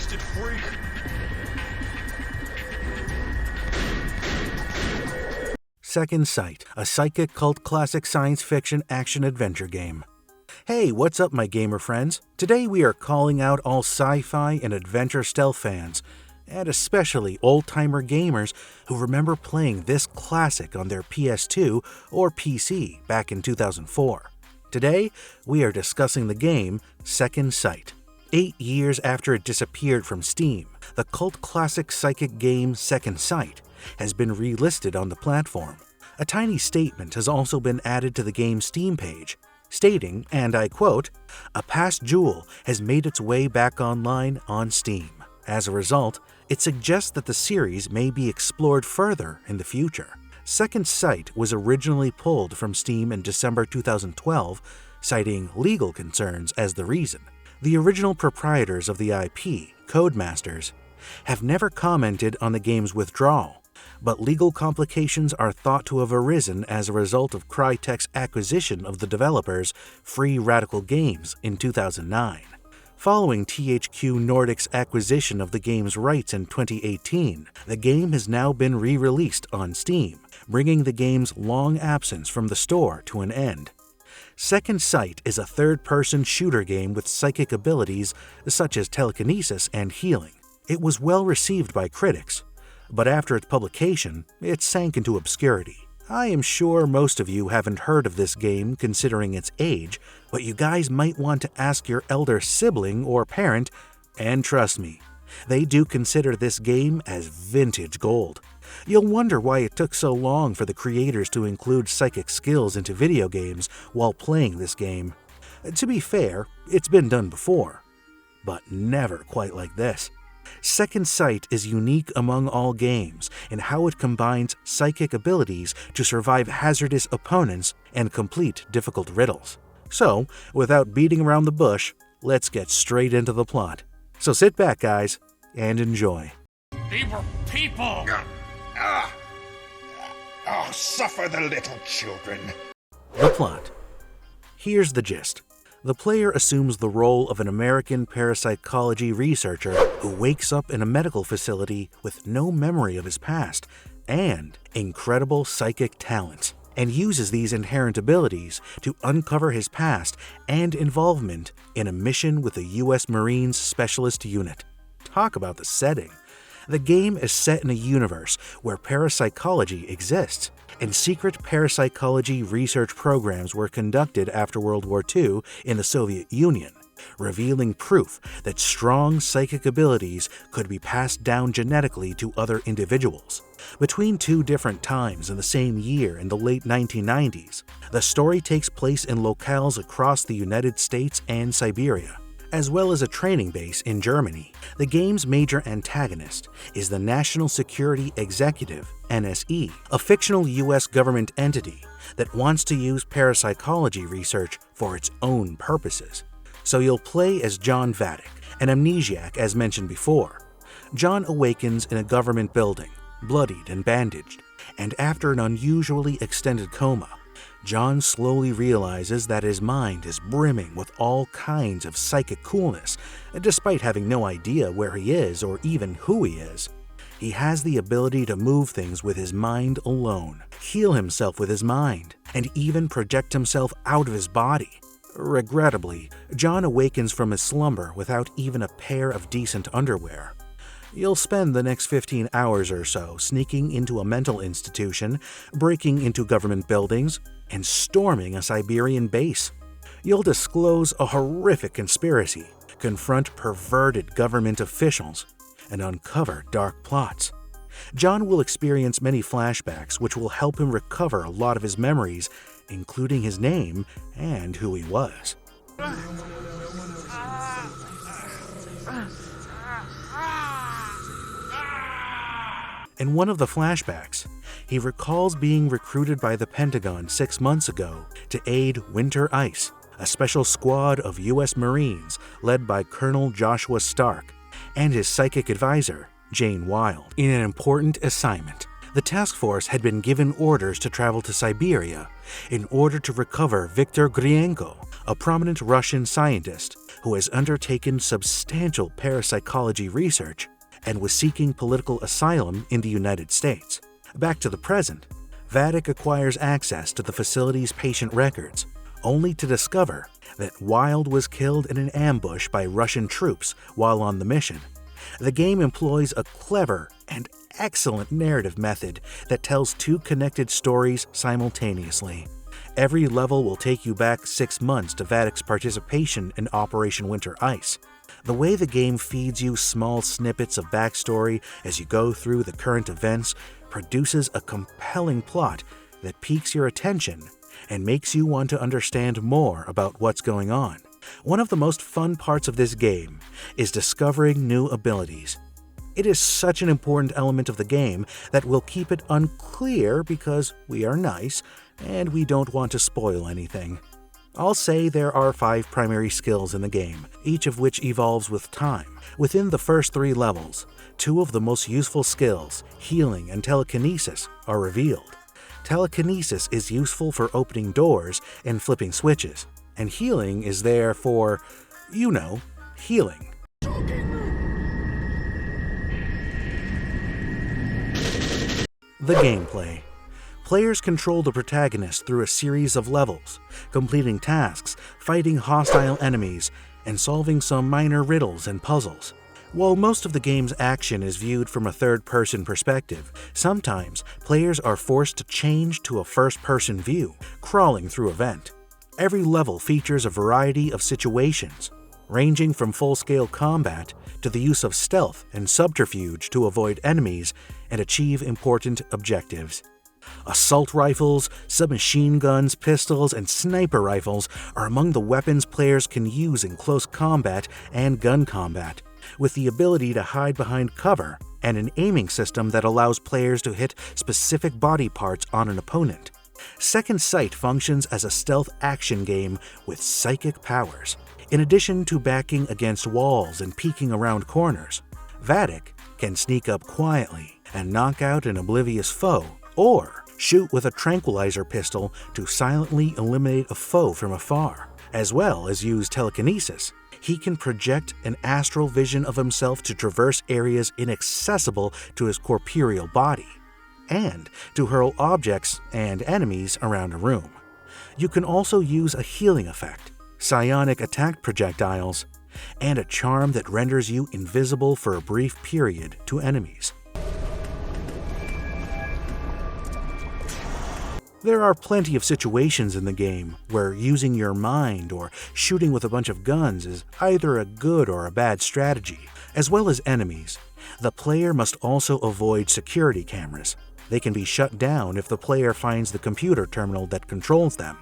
relisted freak! Second Sight, a psychic cult classic science fiction action-adventure game. Hey, what's up my gamer friends? Today we are calling out all sci-fi and adventure stealth fans, and especially old-timer gamers who remember playing this classic on their PS2 or PC back in 2004. Today, we are discussing the game Second Sight. 8 years after it disappeared from Steam, the cult classic psychic game Second Sight has been relisted on the platform. A tiny statement has also been added to the game's Steam page, stating, and I quote, "A past jewel has made its way back online on Steam." As a result, it suggests that the series may be explored further in the future. Second Sight was originally pulled from Steam in December 2012, citing legal concerns as the reason. The original proprietors of the IP, Codemasters, have never commented on the game's withdrawal, but legal complications are thought to have arisen as a result of Crytek's acquisition of the developers Free Radical Games in 2009. Following THQ Nordic's acquisition of the game's rights in 2018, the game has now been re-released on Steam, bringing the game's long absence from the store to an end. Second Sight is a third-person shooter game with psychic abilities such as telekinesis and healing. It was well received by critics, but after its publication, it sank into obscurity. I am sure most of you haven't heard of this game considering its age, but you guys might want to ask your elder sibling or parent, and trust me, they do consider this game as vintage gold. You'll wonder why it took so long for the creators to include psychic skills into video games while playing this game. To be fair, it's been done before, but never quite like this. Second Sight is unique among all games in how it combines psychic abilities to survive hazardous opponents and complete difficult riddles. So, without beating around the bush, let's get straight into the plot. So sit back, guys, and enjoy. They were people! Suffer the little children. The plot. Here's the gist. The player assumes the role of an American parapsychology researcher who wakes up in a medical facility with no memory of his past and incredible psychic talents, and uses these inherent abilities to uncover his past and involvement in a mission with the U.S. Marines Specialist Unit. Talk about the setting. The game is set in a universe where parapsychology exists, and secret parapsychology research programs were conducted after World War II in the Soviet Union, revealing proof that strong psychic abilities could be passed down genetically to other individuals. Between two different times in the same year in the late 1990s, the story takes place in locales across the United States and Siberia, as well as a training base in Germany. The game's major antagonist is the National Security Executive, NSE, a fictional U.S. government entity that wants to use parapsychology research for its own purposes. So you'll play as John Vatic, an amnesiac as mentioned before. John awakens in a government building, bloodied and bandaged, and after an unusually extended coma, John slowly realizes that his mind is brimming with all kinds of psychic coolness, despite having no idea where he is or even who he is. He has the ability to move things with his mind alone, heal himself with his mind, and even project himself out of his body. Regrettably, John awakens from his slumber without even a pair of decent underwear. You'll spend the next 15 hours or so sneaking into a mental institution, breaking into government buildings, and storming a Siberian base. You'll disclose a horrific conspiracy, confront perverted government officials, and uncover dark plots. John will experience many flashbacks which will help him recover a lot of his memories, including his name and who he was. In one of the flashbacks, he recalls being recruited by the Pentagon 6 months ago to aid Winter Ice, a special squad of U.S. Marines led by Colonel Joshua Stark and his psychic advisor, Jane Wilde, in an important assignment. The task force had been given orders to travel to Siberia in order to recover Viktor Grienko, a prominent Russian scientist who has undertaken substantial parapsychology research and was seeking political asylum in the United States. Back to the present, Vatic acquires access to the facility's patient records, only to discover that Wilde was killed in an ambush by Russian troops while on the mission. The game employs a clever and excellent narrative method that tells two connected stories simultaneously. Every level will take you back 6 months to Vatic's participation in Operation Winter Ice. The way the game feeds you small snippets of backstory as you go through the current events produces a compelling plot that piques your attention and makes you want to understand more about what's going on. One of the most fun parts of this game is discovering new abilities. It is such an important element of the game that we'll keep it unclear because we are nice and we don't want to spoil anything. I'll say there are 5 primary skills in the game, each of which evolves with time. Within the first 3 levels, 2 of the most useful skills, healing and telekinesis, are revealed. Telekinesis is useful for opening doors and flipping switches, and healing is there for, healing. The gameplay. Players control the protagonist through a series of levels, completing tasks, fighting hostile enemies, and solving some minor riddles and puzzles. While most of the game's action is viewed from a third-person perspective, sometimes players are forced to change to a first-person view, crawling through a vent. Every level features a variety of situations, ranging from full-scale combat to the use of stealth and subterfuge to avoid enemies and achieve important objectives. Assault rifles, submachine guns, pistols, and sniper rifles are among the weapons players can use in close combat and gun combat, with the ability to hide behind cover and an aiming system that allows players to hit specific body parts on an opponent. Second Sight functions as a stealth action game with psychic powers. In addition to backing against walls and peeking around corners, Vatic can sneak up quietly and knock out an oblivious foe, or shoot with a tranquilizer pistol to silently eliminate a foe from afar. As well as use telekinesis, he can project an astral vision of himself to traverse areas inaccessible to his corporeal body, and to hurl objects and enemies around a room. You can also use a healing effect, psionic attack projectiles, and a charm that renders you invisible for a brief period to enemies. There are plenty of situations in the game where using your mind or shooting with a bunch of guns is either a good or a bad strategy. As well as enemies, the player must also avoid security cameras. They can be shut down if the player finds the computer terminal that controls them.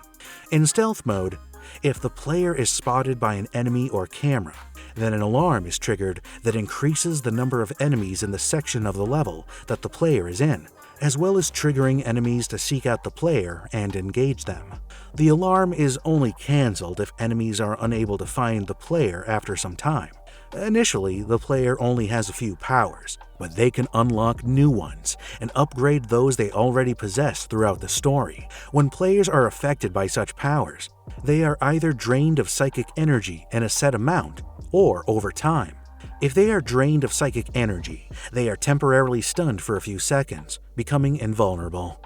In stealth mode, if the player is spotted by an enemy or camera, then an alarm is triggered that increases the number of enemies in the section of the level that the player is in, as well as triggering enemies to seek out the player and engage them. The alarm is only cancelled if enemies are unable to find the player after some time. Initially, the player only has a few powers, but they can unlock new ones and upgrade those they already possess throughout the story. When players are affected by such powers, they are either drained of psychic energy in a set amount or over time. If they are drained of psychic energy, they are temporarily stunned for a few seconds, becoming invulnerable.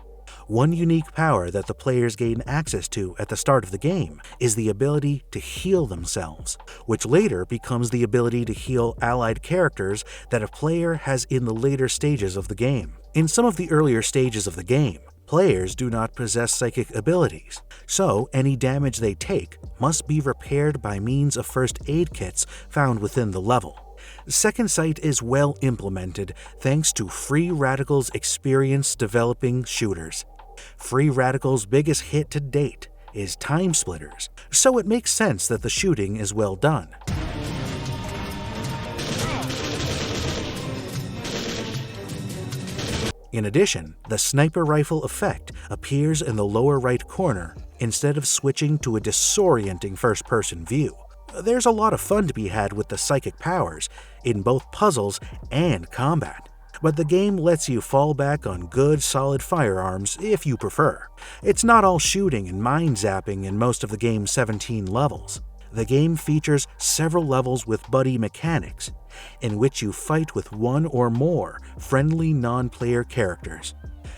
One unique power that the players gain access to at the start of the game is the ability to heal themselves, which later becomes the ability to heal allied characters that a player has in the later stages of the game. In some of the earlier stages of the game, players do not possess psychic abilities, so any damage they take must be repaired by means of first aid kits found within the level. Second Sight is well implemented thanks to Free Radical's experience developing shooters. Free Radical's biggest hit to date is Time Splitters, so it makes sense that the shooting is well done. In addition, the sniper rifle effect appears in the lower right corner instead of switching to a disorienting first-person view. There's a lot of fun to be had with the psychic powers in both puzzles and combat, but the game lets you fall back on good, solid firearms if you prefer. It's not all shooting and mind zapping in most of the game's 17 levels. The game features several levels with buddy mechanics, in which you fight with one or more friendly non-player characters.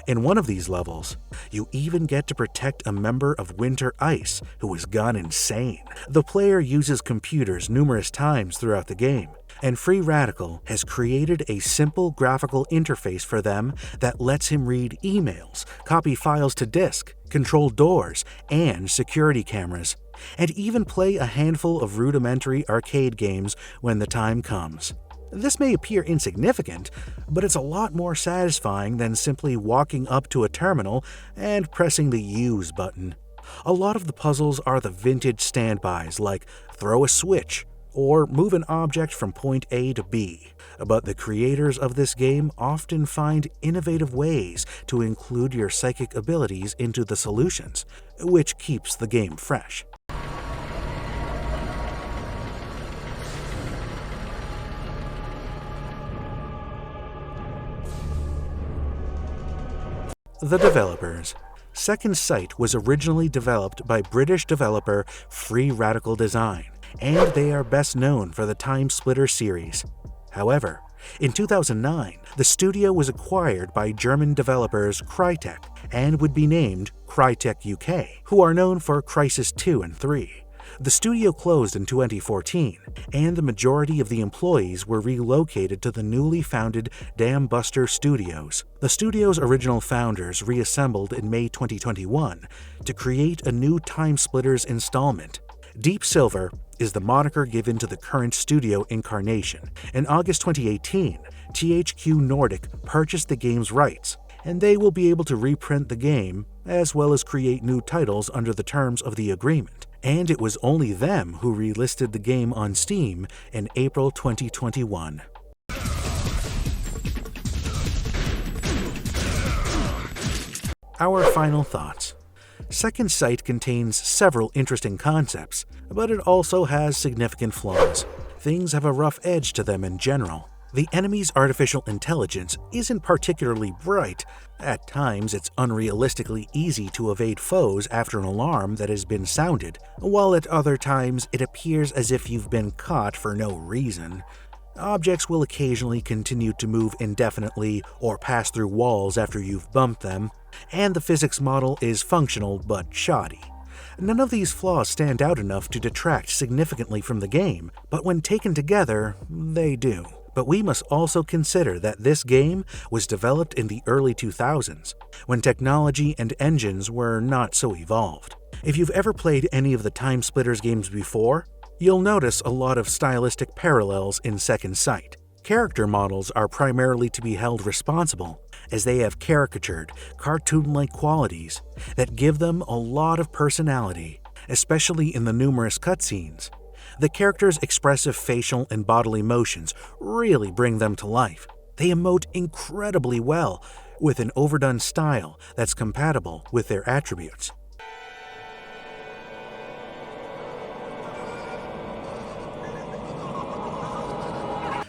In one of these levels, you even get to protect a member of Winter Ice who has gone insane. The player uses computers numerous times throughout the game, and Free Radical has created a simple graphical interface for them that lets him read emails, copy files to disk, control doors and security cameras, and even play a handful of rudimentary arcade games when the time comes. This may appear insignificant, but it's a lot more satisfying than simply walking up to a terminal and pressing the Use button. A lot of the puzzles are the vintage standbys like throw a switch or move an object from point A to B, but the creators of this game often find innovative ways to include your psychic abilities into the solutions, which keeps the game fresh. The developers. Second Sight was originally developed by British developer Free Radical Design, and they are best known for the Time Splitter series. However, in 2009, the studio was acquired by German developers Crytek and would be named Crytek UK, who are known for Crysis 2 and 3. The studio closed in 2014, and the majority of the employees were relocated to the newly founded Dam Buster Studios. The studio's original founders reassembled in May 2021 to create a new Time Splitters installment. Deep Silver is the moniker given to the current studio incarnation. In August 2018, THQ Nordic purchased the game's rights, and they will be able to reprint the game as well as create new titles under the terms of the agreement. And it was only them who relisted the game on Steam in April 2021. Our final thoughts. Second Sight contains several interesting concepts, but it also has significant flaws. Things have a rough edge to them in general. The enemy's artificial intelligence isn't particularly bright. At times, it's unrealistically easy to evade foes after an alarm that has been sounded, while at other times it appears as if you've been caught for no reason. Objects will occasionally continue to move indefinitely or pass through walls after you've bumped them, and the physics model is functional but shoddy. None of these flaws stand out enough to detract significantly from the game, but when taken together, they do. But we must also consider that this game was developed in the early 2000s, when technology and engines were not so evolved. If you've ever played any of the Time Splitters games before, you'll notice a lot of stylistic parallels in Second Sight. Character models are primarily to be held responsible, as they have caricatured, cartoon-like qualities that give them a lot of personality, especially in the numerous cutscenes. The characters' expressive facial and bodily motions really bring them to life. They emote incredibly well, with an overdone style that's compatible with their attributes.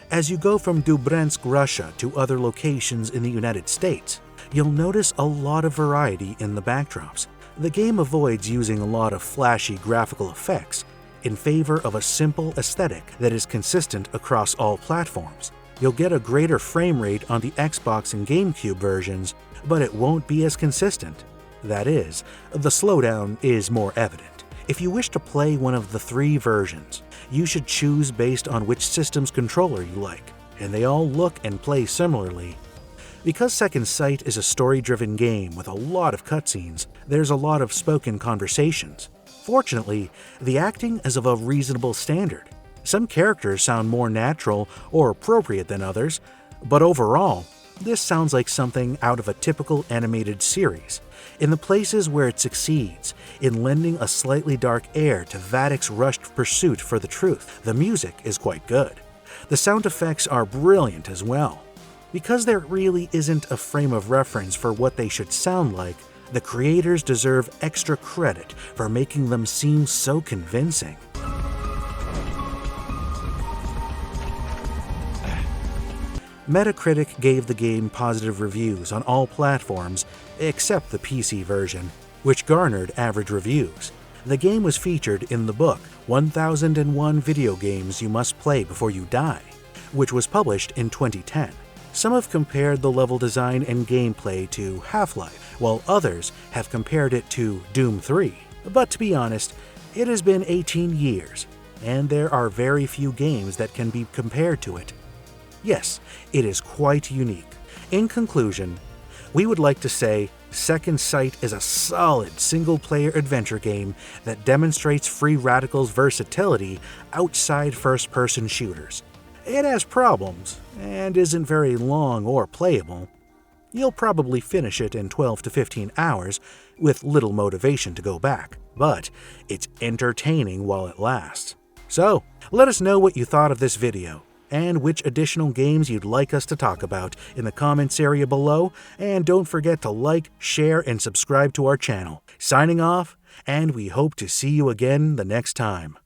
As you go from Dubrensk, Russia to other locations in the United States, you'll notice a lot of variety in the backdrops. The game avoids using a lot of flashy graphical effects in favor of a simple aesthetic that is consistent across all platforms. You'll get a greater frame rate on the Xbox and GameCube versions, but it won't be as consistent. That is, the slowdown is more evident. If you wish to play one of the 3 versions, you should choose based on which system's controller you like, and they all look and play similarly. Because Second Sight is a story-driven game with a lot of cutscenes, there's a lot of spoken conversations. Fortunately, the acting is of a reasonable standard. Some characters sound more natural or appropriate than others, but overall, this sounds like something out of a typical animated series. In the places where it succeeds, in lending a slightly dark air to Vadic's rushed pursuit for the truth, the music is quite good. The sound effects are brilliant as well. Because there really isn't a frame of reference for what they should sound like, the creators deserve extra credit for making them seem so convincing. Metacritic gave the game positive reviews on all platforms except the PC version, which garnered average reviews. The game was featured in the book 1001 Video Games You Must Play Before You Die, which was published in 2010. Some have compared the level design and gameplay to Half-Life, while others have compared it to Doom 3. But to be honest, it has been 18 years, and there are very few games that can be compared to it. Yes, it is quite unique. In conclusion, we would like to say Second Sight is a solid single-player adventure game that demonstrates Free Radical's versatility outside first-person shooters. It has problems, and isn't very long or playable. You'll probably finish it in 12 to 15 hours with little motivation to go back, but it's entertaining while it lasts. So, let us know what you thought of this video, and which additional games you'd like us to talk about in the comments area below, and don't forget to like, share, and subscribe to our channel. Signing off, and we hope to see you again the next time.